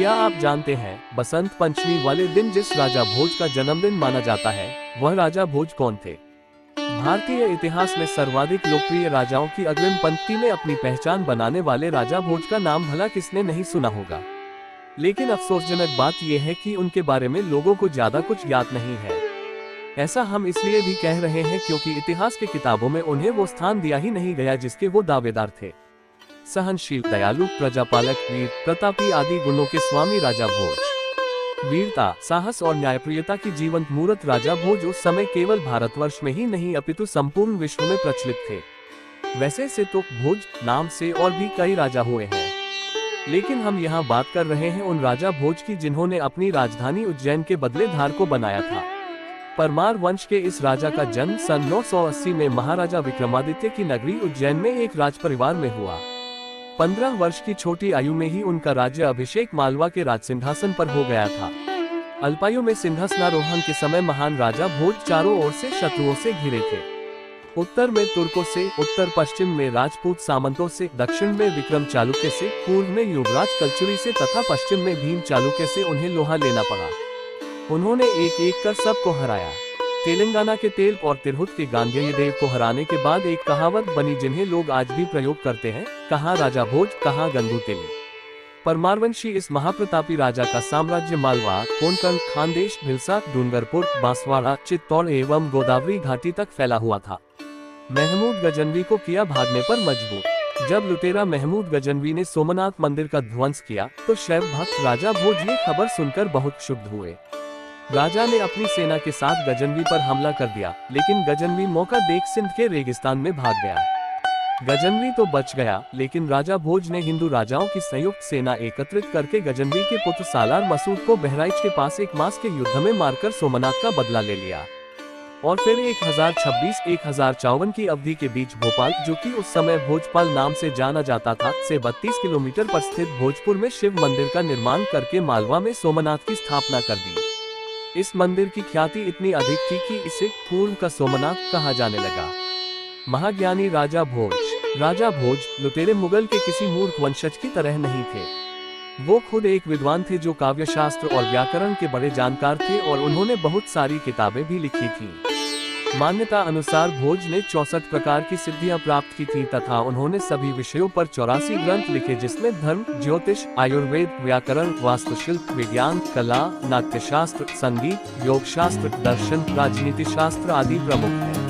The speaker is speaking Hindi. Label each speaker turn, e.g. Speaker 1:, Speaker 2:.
Speaker 1: क्या आप जानते हैं, बसंत पंचमी वाले दिन जिस राजा भोज का जन्मदिन माना जाता है, वह राजा भोज कौन थे? भारतीय इतिहास में सर्वाधिक लोकप्रिय राजाओं की अग्रिम पंक्ति में अपनी पहचान बनाने वाले राजा भोज का नाम भला किसने नहीं सुना होगा। लेकिन अफसोसजनक बात यह है कि उनके बारे में लोगों को ज्यादा कुछ ज्ञात नहीं है। ऐसा हम इसलिए भी कह रहे हैं क्योंकि इतिहास की किताबों में उन्हें वो स्थान दिया ही नहीं गया जिसके वो दावेदार थे। सहनशील, दयालु, प्रजापालक, वीर, प्रतापी आदि गुणों के स्वामी राजा भोज। वीरता, साहस और न्यायप्रियता की जीवंत मूर्त राजा भोज उस समय केवल भारतवर्ष में ही नहीं अपितु संपूर्ण विश्व में प्रचलित थे। वैसे से तो भोज नाम से और भी कई राजा हुए हैं, लेकिन हम यहाँ बात कर रहे हैं उन राजा भोज की जिन्होंने अपनी राजधानी उज्जैन के बदले धार को बनाया था। परमार वंश के इस राजा का जन्म सन 980 में महाराजा विक्रमादित्य की नगरी उज्जैन में एक राजपरिवार में हुआ। 15 वर्ष की छोटी आयु में ही उनका राज्य अभिषेक मालवा के राज सिंहासन पर हो गया था। अल्पायु में सिंहासनारोहण के समय महान राजा भोज चारों ओर से शत्रुओं से घिरे थे। उत्तर में तुर्कों से, उत्तर पश्चिम में राजपूत सामंतों से, दक्षिण में विक्रम चालुक्य से, पूर्व में युवराज कलचुरी से तथा पश्चिम में भीम चालुक्य से उन्हें लोहा लेना पड़ा। उन्होंने एक एक कर सबको हराया। तेलंगाना के तेल और तिरहुत के गांगेयदेव को हराने के बाद एक कहावत बनी जिन्हें लोग आज भी प्रयोग करते हैं, कहाँ राजा भोज, कहाँ गंगू तेली। परमारवंशी इस महाप्रतापी राजा का साम्राज्य मालवा, कोंकण, खानदेश, भिलसा, डूंगरपुर, बांसवाड़ा, चित्तौड़ एवं गोदावरी घाटी तक फैला हुआ था। महमूद गजनवी को किया भागने पर मजबूर। जब लुटेरा महमूद गजनवी ने सोमनाथ मंदिर का ध्वंस किया तो शैव भक्त राजा भोज ये खबर सुनकर बहुत क्षुब्ध हुए। राजा ने अपनी सेना के साथ गजनवी पर हमला कर दिया, लेकिन गजनवी मौका देख सिंध के रेगिस्तान में भाग गया। गजनवी तो बच गया, लेकिन राजा भोज ने हिंदू राजाओं की संयुक्त सेना एकत्रित करके गजनवी के पुत्र सालार मसूद को बहराइच के पास एक मास के युद्ध में मारकर सोमनाथ का बदला ले लिया। और फिर 1026-1054 की अवधि के बीच भोपाल, जो कि उस समय भोजपाल नाम से जाना जाता था, से 32 किलोमीटर पर स्थित भोजपुर में शिव मंदिर का निर्माण करके मालवा में सोमनाथ की स्थापना कर दी। इस मंदिर की ख्याति इतनी अधिक थी कि इसे पूर्व का सोमनाथ कहा जाने लगा। महाज्ञानी राजा भोज लुटेरे मुगल के किसी मूर्ख वंशज की तरह नहीं थे। वो खुद एक विद्वान थे जो काव्य शास्त्र और व्याकरण के बड़े जानकार थे और उन्होंने बहुत सारी किताबें भी लिखी थीं। मान्यता अनुसार भोज ने 64 प्रकार की सिद्धियां प्राप्त की थी तथा उन्होंने सभी विषयों पर 84 ग्रंथ लिखे, जिसमें धर्म, ज्योतिष, आयुर्वेद, व्याकरण, वास्तुशिल्प, विज्ञान, कला, नाट्यशास्त्र, संगीत, योग शास्त्र, दर्शन, राजनीति शास्त्र आदि प्रमुख हैं।